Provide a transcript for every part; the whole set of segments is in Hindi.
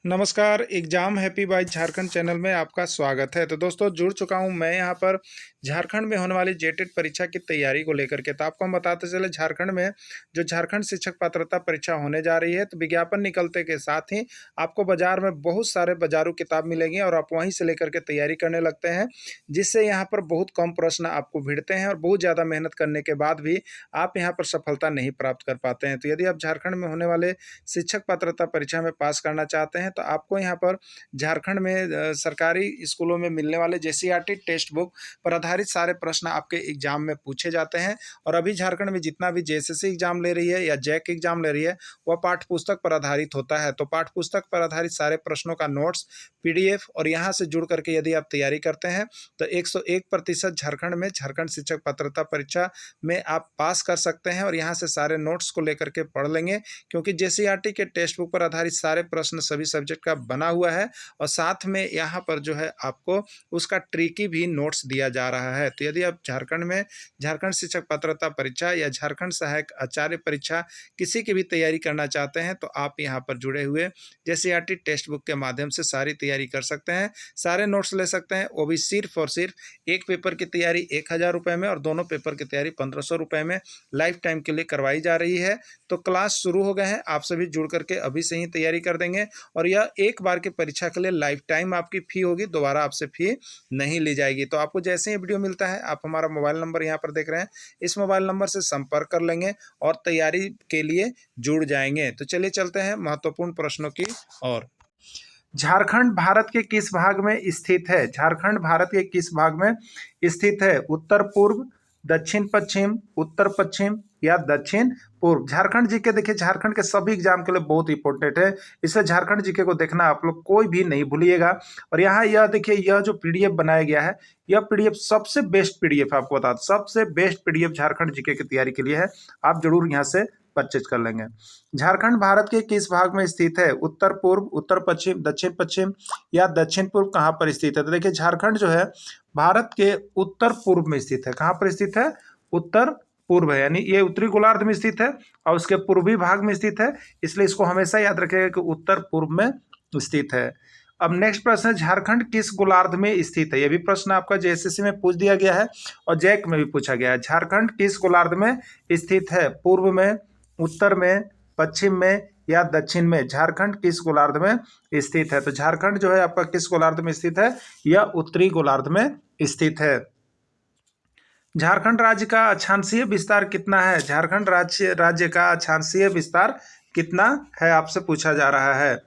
नमस्कार, exam happy by Jharkhand channel में आपका स्वागत है। तो दोस्तों जुड़ चुका हूं मैं यहाँ पर झारखंड में होने वाली जेटेट परीक्षा की तैयारी को लेकर के। तो आपको हम बताते चले झारखंड में जो झारखंड शिक्षक पात्रता परीक्षा होने जा रही है, तो विज्ञापन निकलते के साथ ही आपको बाजार में बहुत सारे बाजारू किताब मिलेंगी और आप वहीं से लेकर के तैयारी करने लगते हैं, जिससे यहाँ पर बहुत कम प्रश्न आपको भिड़ते हैं और बहुत ज़्यादा मेहनत करने के बाद भी आप यहाँ पर सफलता नहीं प्राप्त कर पाते हैं। तो यदि आप झारखंड में होने वाले शिक्षक पात्रता परीक्षा में पास करना चाहते हैं, तो आपको यहाँ पर झारखंड में सरकारी स्कूलों में मिलने वाले जेसीईआरटी टेक्स्ट बुक पर आधारित सारे प्रश्न आपके एग्जाम में पूछे जाते हैं। और अभी झारखंड में जितना भी जेएसएससी एग्जाम ले रही है या जैक एग्जाम ले रही है, वह पाठ्य पुस्तक पर आधारित होता है। तो पाठ्य पुस्तक पर आधारित सारे प्रश्नों का नोट्स, पीडीएफ और यहाँ से जुड़ करके यदि आप तैयारी करते हैं तो 101% झारखंड में झारखंड शिक्षक पात्रता परीक्षा में आप पास कर सकते हैं। और यहाँ से सारे नोट्स को लेकर के पढ़ लेंगे, क्योंकि जेसीईआरटी के टेक्स्ट बुक पर आधारित सारे प्रश्न सभी सब्जेक्ट का बना हुआ है और साथ में यहाँ पर जो है आपको उसका ट्रिकी भी नोट्स दिया जा रहा है। तो यदि आप झारखंड में झारखंड शिक्षक पात्रता परीक्षा या झारखंड सहायक आचार्य परीक्षा किसी की भी तैयारी करना चाहते हैं, तो आप यहाँ पर जुड़े हुए जेसीईआरटी टेक्स्ट बुक के माध्यम से सारी तैयारी कर सकते हैं, सारे नोट्स ले सकते हैं। वो भी सिर्फ और सिर्फ एक पेपर की तैयारी 1000 रुपये में और दोनों पेपर की तैयारी 1500 रुपये में लाइफ टाइम के लिए करवाई जा रही है। तो क्लास शुरू हो गए हैं, आप सभी जुड़ करके अभी से ही तैयारी कर देंगे और यह एक बार की परीक्षा के लिए लाइफ टाइम आपकी फी होगी, दोबारा आपसे फी नहीं ली जाएगी। तो आपको जैसे ही वीडियो मिलता है, आप हमारा मोबाइल नंबर यहाँ पर देख रहे हैं, इस मोबाइल नंबर से संपर्क कर लेंगे और तैयारी के लिए जुड़ जाएंगे। तो चलिए चलते हैं महत्वपूर्ण प्रश्नों की ओर। झारखंड भारत के किस भाग में स्थित है? झारखंड भारत के किस भाग में स्थित है? उत्तर पूर्व, दक्षिण पश्चिम, उत्तर पश्चिम या दक्षिण पूर्व? झारखंड जीके देखिए, झारखंड के सभी एग्जाम के लिए बहुत इंपॉर्टेंट है, इसलिए झारखंड जीके को देखना आप लोग कोई भी नहीं भूलिएगा। और यहाँ यह देखिए, यह जो पीडीएफ बनाया गया है, यह पीडीएफ सबसे बेस्ट पीडीएफ आपको बता, सबसे बेस्ट पीडीएफ झारखंड जीके की तैयारी के लिए है। आप जरूर यहाँ से परचेज कर लेंगे। झारखंड भारत के किस भाग में स्थित है? उत्तर पूर्व, उत्तर पश्चिम, दक्षिण पश्चिम या दक्षिण पूर्व? कहाँ पर स्थित है? तो देखिए, झारखंड जो है भारत के उत्तर पूर्व में स्थित है। कहाँ पर स्थित है? उत्तर पूर्व है, यानी ये उत्तरी गोलार्ध में स्थित है और उसके पूर्वी भाग में स्थित है, इसलिए इसको हमेशा याद रखिएगा कि उत्तर पूर्व में स्थित है। अब नेक्स्ट प्रश्न है, झारखंड किस गोलार्ध में स्थित है? यह भी प्रश्न आपका जेएसएससी में पूछ दिया गया है और जैक में भी पूछा गया है। झारखंड किस गोलार्ध में स्थित है? पूर्व में, उत्तर में, पश्चिम में या दक्षिण में? झारखंड किस गोलार्ध में स्थित है? तो झारखंड जो है आपका किस गोलार्ध में स्थित है? यह उत्तरी गोलार्ध में स्थित है। झारखंड राज्य का अक्षांशीय विस्तार कितना है? झारखंड राज्य का अक्षांशीय विस्तार कितना है आपसे पूछा जा रहा है।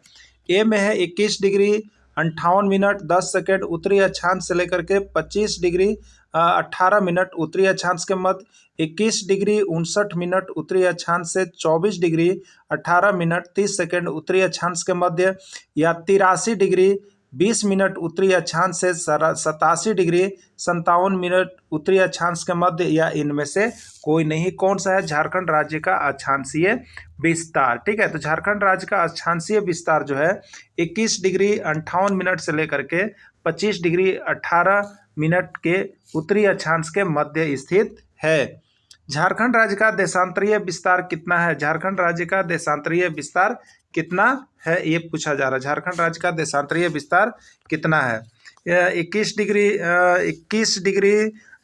ए में है 21 डिग्री 58 मिनट 10 सेकेंड उत्तरी अक्षांश से लेकर के 25 डिग्री 18 मिनट उत्तरी अक्षांश के मध्य, 21 डिग्री 59 मिनट उत्तरी अक्षांश से 24 डिग्री 18 मिनट 30 सेकेंड उत्तरी अक्षांश के मध्य, या 83 डिग्री 20 मिनट उत्तरी अक्षांश से 87 डिग्री 57 मिनट उत्तरी अक्षांश के मध्य, या इनमें से कोई नहीं। कौन सा है? झारखंड राज्य का अक्षांशीय विस्तार। ठीक है, तो झारखंड राज्य का अक्षांशीय विस्तार जो है 21 डिग्री 58 मिनट से लेकर के 25 डिग्री 18 मिनट के उत्तरी अक्षांश के मध्य स्थित है। झारखंड राज्य का देशांतरीय विस्तार कितना है? झारखंड राज्य का देशांतरीय विस्तार कितना है, ये पूछा जा रहा है। झारखंड राज्य का देशांतरीय विस्तार कितना है? 21 डिग्री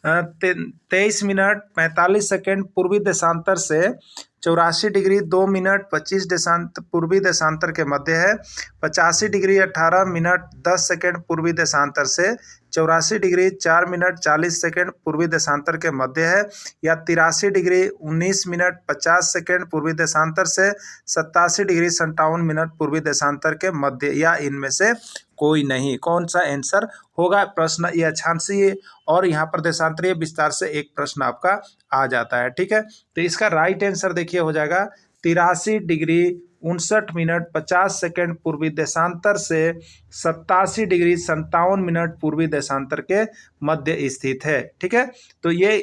23 मिनट 45 सेकेंड पूर्वी देशांतर से 84 डिग्री 2 मिनट 25 पूर्वी देशांतर के मध्य है। 85 डिग्री 18 मिनट 10 सेकेंड पूर्वी देशांतर से 84 डिग्री 4 मिनट 40 सेकेंड पूर्वी देशांतर के मध्य है, या 83 डिग्री 19 मिनट 50 सेकेंड पूर्वी देशांतर से 87 डिग्री 57 मिनट पूर्वी देशांतर के मध्य, या इनमें से कोई नहीं। कौन सा आंसर होगा? प्रश्न ये अक्षांशीय और यहाँ पर देशांतरीय विस्तार से एक प्रश्न आपका आ जाता है। ठीक है, तो इसका राइट आंसर देखिए हो जाएगा 83 डिग्री 59 मिनट 50 सेकेंड पूर्वी देशांतर से 87 डिग्री 57 मिनट पूर्वी देशांतर के मध्य स्थित है। ठीक है, तो ये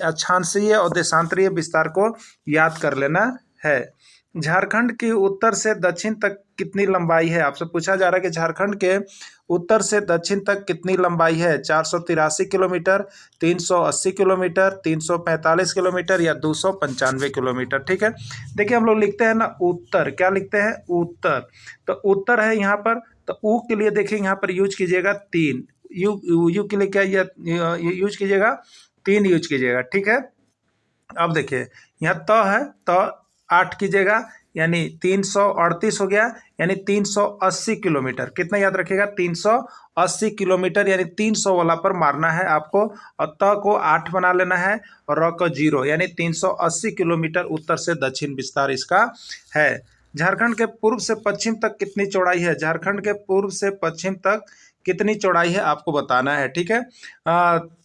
अक्षांशीय और देशांतरीय विस्तार को याद कर लेना है। झारखंड की उत्तर से दक्षिण तक कितनी लंबाई है? आपसे पूछा जा रहा है कि झारखंड के उत्तर से दक्षिण तक कितनी लंबाई है? 483 किलोमीटर, 380 किलोमीटर, 345 किलोमीटर या 295 किलोमीटर। ठीक है, देखिए हम लोग लिखते हैं ना उत्तर, क्या लिखते हैं? उत्तर। तो उत्तर है यहाँ पर, तो ऊ के लिए देखिए यहाँ पर यूज कीजिएगा 3, यू के लिए क्या यूज कीजिएगा? 3 यूज कीजिएगा। ठीक है, अब देखिए यहाँ त है, त 8 कीजिएगा यानी 338 हो गया, यानी 380 किलोमीटर। कितना याद रखिएगा? 380 किलोमीटर, यानी 300 वाला पर मारना है आपको, और त को 8 बना लेना है और र को 0, यानी 380 किलोमीटर उत्तर से दक्षिण विस्तार इसका है। झारखंड के पूर्व से पश्चिम तक कितनी चौड़ाई है? झारखंड के पूर्व से पश्चिम तक कितनी चौड़ाई है आपको बताना है। ठीक है,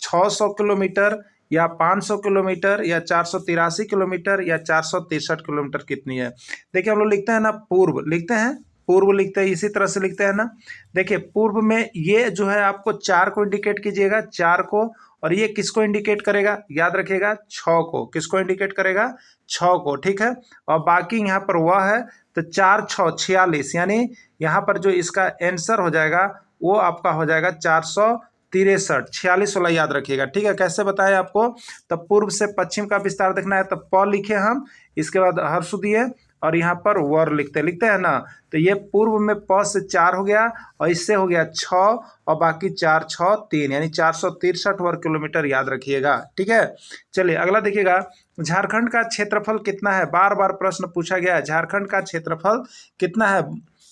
600 किलोमीटर या 500 किलोमीटर या 483 किलोमीटर या 463 किलोमीटर कितनी है? देखिए हम लोग लिखते हैं ना पूर्व, लिखते हैं पूर्व, लिखते हैं इसी तरह से लिखते हैं ना। देखिए पूर्व में ये जो है आपको 4 को इंडिकेट कीजिएगा, 4 को, और ये किसको इंडिकेट करेगा? याद रखिएगा 6 को। किसको इंडिकेट करेगा? 6 को। ठीक है, और बाकी यहाँ पर वह है, तो 4 6 46, यानी यहाँ पर जो इसका आंसर हो जाएगा वो आपका हो जाएगा 463, 46 वाला याद रखिएगा। ठीक है, कैसे बताएं आपको? तब पूर्व से पश्चिम का विस्तार देखना है, तब प लिखे हम, इसके बाद हर्ष दिए और यहाँ पर वर लिखते हैं ना। तो ये पूर्व में प से 4 हो गया और इससे हो गया 6 और बाकी 4 6 3, यानी 463 वर्ग किलोमीटर याद रखिएगा। ठीक है, चलिए अगला देखिएगा, झारखंड का क्षेत्रफल कितना है? बार बार प्रश्न पूछा गया है, झारखंड का क्षेत्रफल कितना है?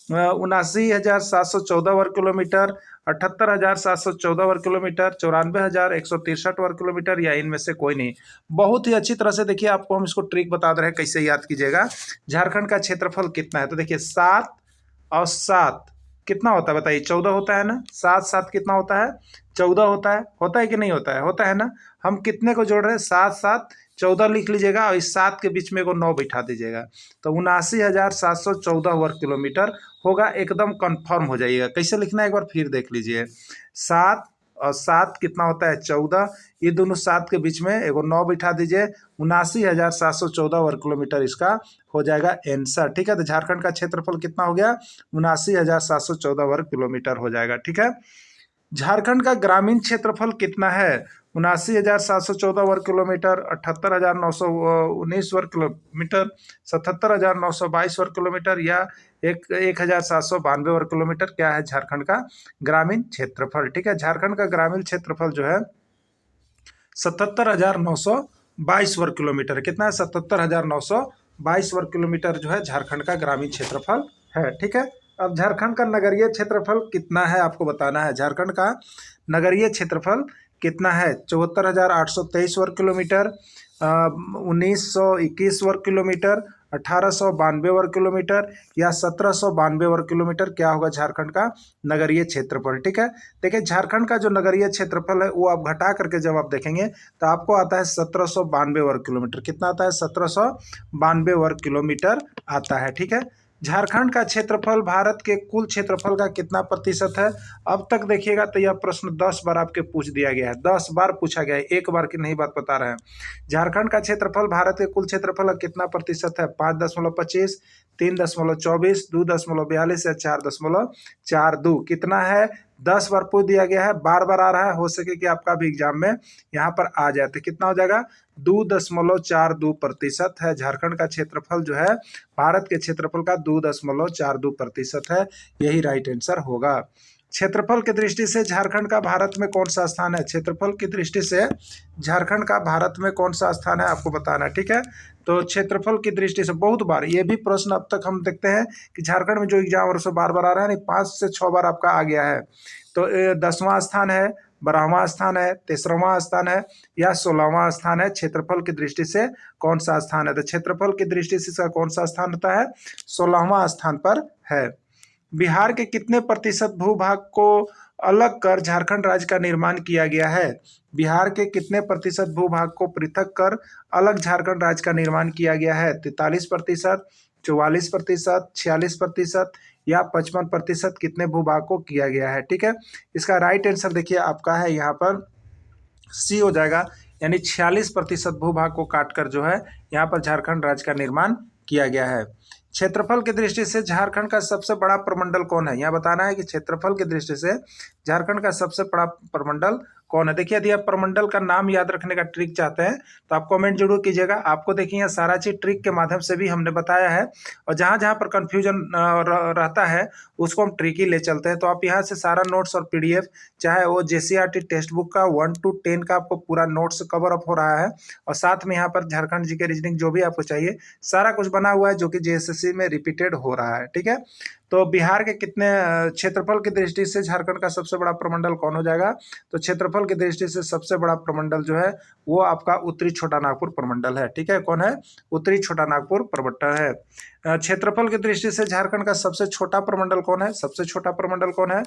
79,714 वर्ग किलोमीटर, 78,714 वर्ग किलोमीटर, 94,163 वर्ग किलोमीटर या इनमें से कोई नहीं। बहुत ही अच्छी तरह से देखिए, आपको हम इसको ट्रिक बता दे रहे हैं कैसे याद कीजिएगा। झारखंड का क्षेत्रफल कितना है? तो देखिए 7 और 7 कितना होता है बताइए? 14 होता है ना। 7 7 कितना होता है? 14 होता है कि नहीं होता है? होता है ना। हम कितने को जोड़ रहे हैं? 7 7 14 लिख लीजिएगा और इस 7 के बीच में को 9 बिठा दीजिएगा, तो 79,714 वर्ग किलोमीटर होगा। एकदम कंफर्म हो जाइएगा। कैसे लिखना है एक बार फिर देख लीजिए। 7 और 7 कितना होता है? 14, ये दोनों 7 के बीच में एगो 9 बिठा दीजिए, 79,714 वर्ग किलोमीटर इसका हो जाएगा आंसर। ठीक है, तो झारखंड का क्षेत्रफल कितना हो गया? 79,714 वर्ग किलोमीटर हो जाएगा। ठीक है, झारखंड का ग्रामीण क्षेत्रफल कितना है? 79,714 वर्ग किलोमीटर, 78,919 वर्ग किलोमीटर, 77,922 वर्ग किलोमीटर या 1,792 वर्ग किलोमीटर क्या है झारखंड का ग्रामीण क्षेत्रफल? ठीक है, झारखंड का ग्रामीण क्षेत्रफल जो है 77,922 वर्ग किलोमीटर। कितना है? 77,922 वर्ग किलोमीटर जो है झारखंड का ग्रामीण क्षेत्रफल है। ठीक है, अब झारखंड का नगरीय क्षेत्रफल कितना है आपको बताना है। झारखंड का नगरीय क्षेत्रफल कितना है? 74,823 वर्ग किलोमीटर, 1,921 वर्ग किलोमीटर, 1,892 वर्ग किलोमीटर या 1,792 वर्ग किलोमीटर क्या होगा झारखंड का नगरीय क्षेत्रफल? ठीक है, देखिए झारखंड का जो नगरीय क्षेत्रफल है वो आप घटा करके जब आप देखेंगे तो आपको आता है 1,792 वर्ग किलोमीटर। कितना आता है? 1,792 वर्ग किलोमीटर आता है। ठीक है, झारखंड का क्षेत्रफल भारत के कुल क्षेत्रफल का कितना प्रतिशत है? अब तक देखिएगा तो यह प्रश्न 10 बार आपके पूछ दिया गया है, 10 बार पूछा गया है, एक बार की नहीं बात बता रहे हैं। झारखंड का क्षेत्रफल भारत के कुल क्षेत्रफल का कितना प्रतिशत है? 5.25, 3.24, 2.42 या 4.42? कितना है? 10 बार पूछ दिया गया है, बार बार आ रहा है, हो सके कि आपका भी एग्जाम में यहाँ पर आ जाए। तो कितना हो जाएगा? 2.42% है झारखंड का क्षेत्रफल जो है, भारत के क्षेत्रफल का 2.42% है। यही राइट आंसर होगा। क्षेत्रफल की दृष्टि से झारखंड का भारत में कौन सा स्थान है? क्षेत्रफल की दृष्टि से झारखंड का भारत में कौन सा स्थान है आपको बताना है। ठीक है, तो क्षेत्रफल की दृष्टि से बहुत बार ये भी प्रश्न अब तक हम देखते हैं कि झारखंड में जो एग्जाम और उससे बार बार आ रहा है, नहीं 5 से 6 बार आपका आ गया है। तो 10वां स्थान है, 12वां स्थान है, 13वां स्थान है या 16वां स्थान है? क्षेत्रफल की दृष्टि से कौन सा स्थान है? तो क्षेत्रफल की दृष्टि से इसका कौन सा स्थान होता है? 16वां स्थान पर है। बिहार के कितने प्रतिशत भूभाग को अलग कर झारखंड राज्य का निर्माण किया गया है? बिहार के कितने प्रतिशत भूभाग को पृथक कर अलग झारखंड राज्य का निर्माण किया गया है? 43%, 44%, 46% या 55% कितने भूभाग को किया गया है? ठीक है, इसका राइट आंसर देखिए आपका है यहाँ पर सी हो जाएगा, यानी 46% भूभाग को काटकर जो है यहाँ पर झारखंड राज्य का निर्माण किया गया है। क्षेत्रफल की दृष्टि से झारखंड का सबसे बड़ा प्रमंडल कौन है? यहाँ बताना है कि क्षेत्रफल की दृष्टि से झारखंड का सबसे बड़ा प्रमंडल कौन है। देखिए यदि आप प्रमंडल का नाम याद रखने का ट्रिक चाहते हैं तो आप कमेंट जरूर कीजिएगा। आपको देखिए यहाँ सारा चीज ट्रिक के माध्यम से भी हमने बताया है, और जहां जहां पर कंफ्यूजन रहता है उसको हम ट्रिक ही ले चलते हैं। तो आप यहाँ से सारा नोट्स और पीडीएफ, चाहे वो जेसीईआरटी टेक्स्ट बुक का 1 to 10 का आपको पूरा नोट्स कवर अप हो रहा है, और साथ में यहाँ पर झारखंड जीके रीजनिंग जो भी आपको चाहिए सारा कुछ बना हुआ है, जो कि जेएसएससी में रिपीटेड हो रहा है। ठीक है, तो बिहार के कितने क्षेत्रफल की दृष्टि से झारखंड का सबसे बड़ा प्रमंडल कौन हो जाएगा? तो क्षेत्रफल की दृष्टि से सबसे बड़ा प्रमंडल जो है वो आपका उत्तरी छोटा नागपुर प्रमंडल है। ठीक है, कौन है? उत्तरी छोटा नागपुर प्रमंडल है। क्षेत्रफल की दृष्टि से झारखंड का सबसे छोटा प्रमंडल कौन है? सबसे छोटा प्रमंडल कौन है?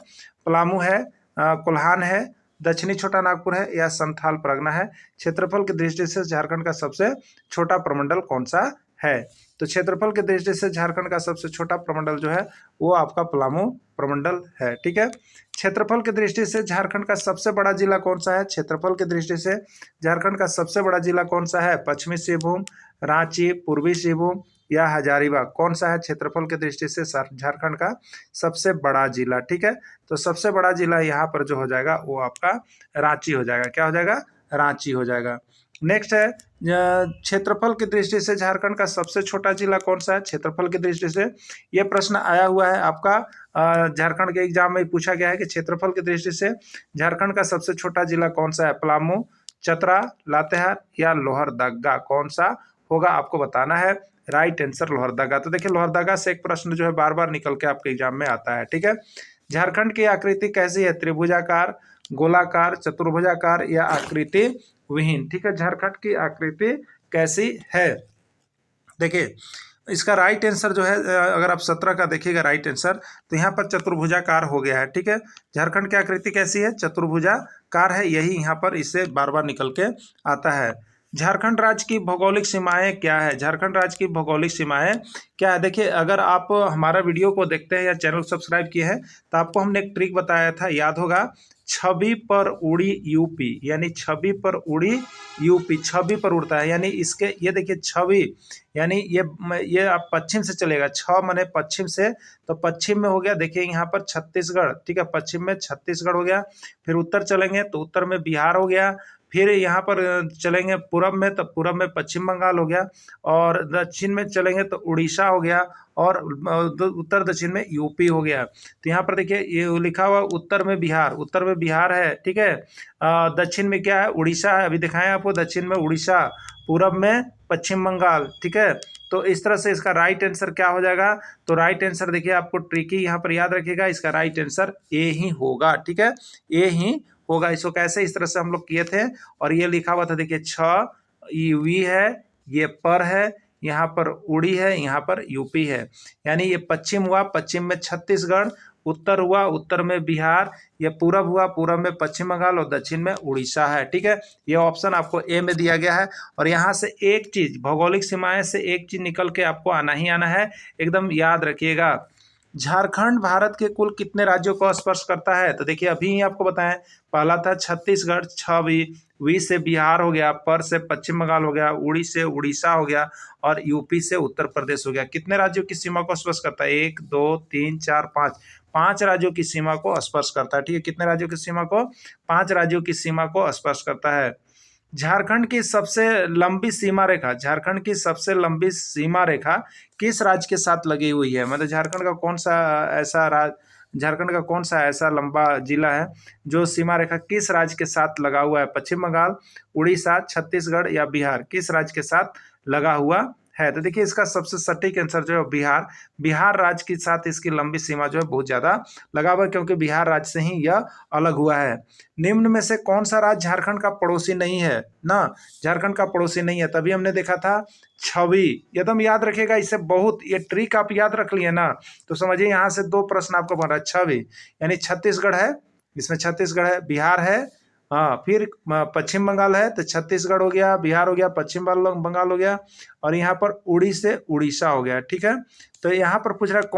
पलामू है, कोल्हान है, दक्षिणी छोटा नागपुर है, या संथाल परगना है। क्षेत्रफल की दृष्टि से झारखंड का सबसे छोटा प्रमंडल कौन सा है? तो क्षेत्रफल की दृष्टि से झारखंड का सबसे छोटा प्रमंडल जो है वो आपका पलामू प्रमंडल है। ठीक है, क्षेत्रफल की दृष्टि से झारखंड का सबसे बड़ा जिला कौन सा है? क्षेत्रफल की दृष्टि से झारखंड का सबसे बड़ा जिला कौन सा है? पश्चिमी सिंहभूम, रांची, पूर्वी सिंहभूम या हजारीबाग? कौन सा है क्षेत्रफल की दृष्टि से झारखंड का सबसे बड़ा जिला? ठीक है, तो सबसे बड़ा जिला यहाँ पर जो हो जाएगा वो आपका रांची हो जाएगा। क्या हो जाएगा? रांची हो जाएगा। नेक्स्ट है क्षेत्रफल की दृष्टि से झारखंड का सबसे छोटा जिला कौन सा है? क्षेत्रफल की दृष्टि से यह प्रश्न आया हुआ है आपका झारखंड के एग्जाम में पूछा गया है कि क्षेत्रफल की दृष्टि से झारखंड का सबसे छोटा जिला कौन सा है? पलामू, चतरा, लातेहार या लोहरदगा? कौन सा होगा आपको बताना है। Right answer Lohardaga. तो देखिए लोहरदगा से एक प्रश्न जो है बार बार निकल के आपके एग्जाम में आता है। ठीक है, झारखंड की आकृति कैसी है? त्रिभुजाकार, गोलाकार, चतुर्भुजाकार या आकृति विहीन? ठीक है, झारखंड की आकृति कैसी है? देखिए इसका राइट आंसर जो है अगर आप 17 का देखिएगा राइट आंसर, तो यहाँ पर चतुर्भुजाकार हो गया है। ठीक है, झारखंड की आकृति कैसी है? चतुर्भुजाकार है, यही यहाँ पर इससे बार बार निकल के आता है। झारखंड राज्य की भौगोलिक सीमाएं क्या है? झारखंड राज्य की भौगोलिक सीमाएं क्या है? देखिए अगर आप हमारा वीडियो को देखते हैं या चैनल सब्सक्राइब किए हैं तो आपको हमने एक ट्रिक बताया था, याद होगा, छवि पर उड़ी यूपी, यानी छवि पर उड़ी यूपी, छवि पर उड़ता है, यानी इसके ये देखिए छवि, यानी ये आप पश्चिम से चलेगा, छ माने पश्चिम से, तो पश्चिम में हो गया देखिए यहाँ पर छत्तीसगढ़। ठीक है, पश्चिम में छत्तीसगढ़ हो गया, फिर उत्तर चलेंगे तो उत्तर में बिहार हो गया, फिर यहाँ पर चलेंगे पूरब में तो पूरब में पश्चिम बंगाल हो गया, और दक्षिण में चलेंगे तो उड़ीसा हो गया, और उत्तर दक्षिण में यूपी हो गया। तो यहाँ पर देखिए ये लिखा हुआ उत्तर में बिहार, उत्तर में बिहार है। ठीक है, दक्षिण में क्या है? उड़ीसा है, अभी दिखाएं आपको, दक्षिण में उड़ीसा, पूरब में पश्चिम बंगाल। ठीक है, तो इस तरह से इसका राइट आंसर क्या हो जाएगा? तो राइट आंसर देखिए आपको ट्रिकी यहाँ पर याद रखिएगा, इसका राइट आंसर ए ही होगा। ठीक है, ए ही होगा। इसको कैसे? इस तरह से हम लोग किए थे, और ये लिखा हुआ था देखिए छ, वी है, ये पर है, यहाँ पर उड़ी है, यहाँ पर यूपी है, यानी ये पश्चिम हुआ, पश्चिम में छत्तीसगढ़, उत्तर हुआ, उत्तर में बिहार, ये पूरब हुआ, पूरब में पश्चिम बंगाल, और दक्षिण में उड़ीसा है। ठीक है, ये ऑप्शन आपको ए में दिया गया है। और यहाँ से एक चीज, भौगोलिक सीमाएं से एक चीज निकल के आपको आना ही आना है, एकदम याद रखिएगा। झारखंड भारत के कुल कितने राज्यों को स्पर्श करता है? तो देखिए अभी ही आपको बताएं, पहला था छत्तीसगढ़, छवि, वी से बिहार हो गया, पर से पश्चिम बंगाल हो गया, उड़ी से उड़ीसा हो गया, और यूपी से उत्तर प्रदेश हो गया। कितने राज्यों की सीमा को स्पर्श करता है? 1 2 3 4 5, 5 राज्यों की सीमा को स्पर्श करता है। ठीक है, कितने राज्यों की सीमा को? 5 राज्यों की सीमा को स्पर्श करता है। झारखंड की सबसे लंबी सीमा रेखा, झारखंड की सबसे लंबी सीमा रेखा किस राज्य के साथ लगी हुई है? मतलब झारखंड का कौन सा ऐसा राज्य, झारखंड का कौन सा ऐसा लंबा जिला है जो सीमा रेखा किस राज्य के साथ लगा हुआ है? पश्चिम बंगाल, उड़ीसा, छत्तीसगढ़ या बिहार? किस राज्य के साथ लगा हुआ है? तो देखिए इसका सबसे सटीक आंसर जो है बिहार, बिहार राज्य के साथ इसकी लंबी सीमा जो है बहुत ज्यादा लगा हुआ है, क्योंकि बिहार राज्य से ही यह अलग हुआ है। निम्न में से कौन सा राज्य झारखंड का पड़ोसी नहीं है? ना, झारखंड का पड़ोसी नहीं है, तभी हमने देखा था छवि, एकदम याद रखिएगा, इससे बहुत ये ट्रिक आप याद रख लिए ना, तो समझिए यहाँ से 2 प्रश्न आपको बन रहा है। छवि यानी छत्तीसगढ़ है, इसमें छत्तीसगढ़ है, बिहार है, हाँ, फिर पश्चिम बंगाल है, तो छत्तीसगढ़ हो गया, बिहार हो गया, पश्चिम बंगाल हो गया, और यहाँ पर उड़ी से उड़ीसा हो गया। ठीक है, तो यहाँ पर पूछ रहा है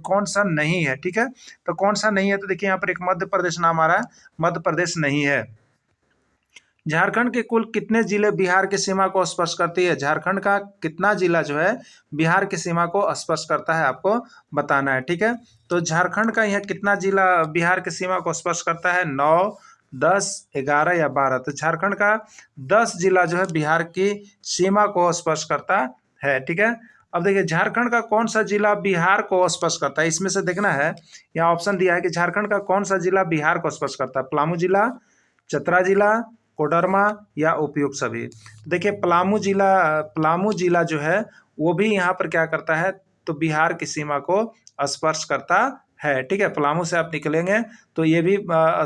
कौन सा नहीं है। ठीक है, तो कौन सा नहीं है? तो देखिए यहाँ पर एक मध्य प्रदेश नाम आ रहा है, मध्य प्रदेश नहीं है। झारखंड के कुल कितने जिले बिहार की सीमा को स्पर्श करती है? झारखंड का कितना जिला जो है बिहार की सीमा को स्पर्श करता है, आपको बताना है। ठीक है, तो झारखंड का यह कितना जिला बिहार की सीमा को स्पर्श करता है? 9, 10, 11 या 12? तो झारखंड का 10 जिला जो है बिहार की सीमा को स्पर्श करता है। ठीक है, अब देखिए झारखंड का कौन सा जिला बिहार को स्पर्श करता है, इसमें से देखना है। यहाँ ऑप्शन दिया है कि झारखंड का कौन सा जिला बिहार को स्पर्श करता है? पलामू जिला, चतरा जिला, कोडरमा या उपयुक्त सभी? देखिए पलामू जिला जो है वो भी यहाँ पर क्या करता है, तो बिहार की सीमा को स्पर्श करता है। ठीक है, पलामू से आप निकलेंगे तो ये भी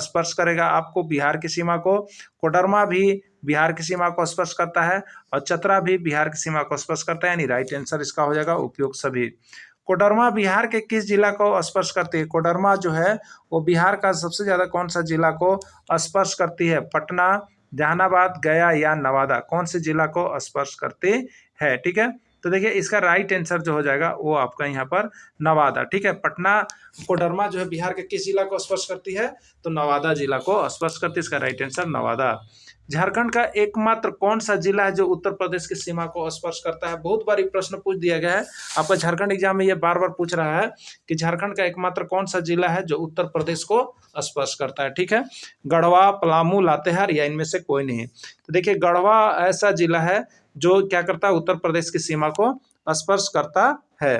स्पर्श करेगा आपको बिहार की सीमा को। कोडरमा भी बिहार की सीमा को स्पर्श करता है और चतरा भी बिहार की सीमा को स्पर्श करता है, यानी राइट आंसर इसका हो जाएगा उपयुक्त सभी। कोडरमा बिहार के किस जिला को स्पर्श करती है? कोडरमा जो है वो बिहार का सबसे ज्यादा कौन सा जिला को स्पर्श करती है? पटना, जहानाबाद, गया या नवादा? कौन से जिला को स्पर्श करती है? ठीक है, तो देखिए इसका राइट आंसर जो हो जाएगा वो आपका यहाँ पर नवादा। ठीक है, पटना कोडरमा जो है बिहार के किस जिला को स्पर्श करती है? तो नवादा जिला को स्पर्श करती है, इसका राइट आंसर नवादा। झारखंड का एकमात्र कौन सा जिला है जो उत्तर प्रदेश की सीमा को स्पर्श करता है? बहुत बार प्रश्न पूछ दिया गया है आपका झारखंड एग्जाम में, ये बार बार पूछ रहा है कि झारखंड का एकमात्र कौन सा जिला है जो उत्तर प्रदेश को स्पर्श करता है। ठीक है, गढ़वा, पलामू, लातेहार या इनमें से कोई नहीं? तो देखिए गढ़वा ऐसा जिला है जो क्या करता है, उत्तर प्रदेश की सीमा को स्पर्श करता है।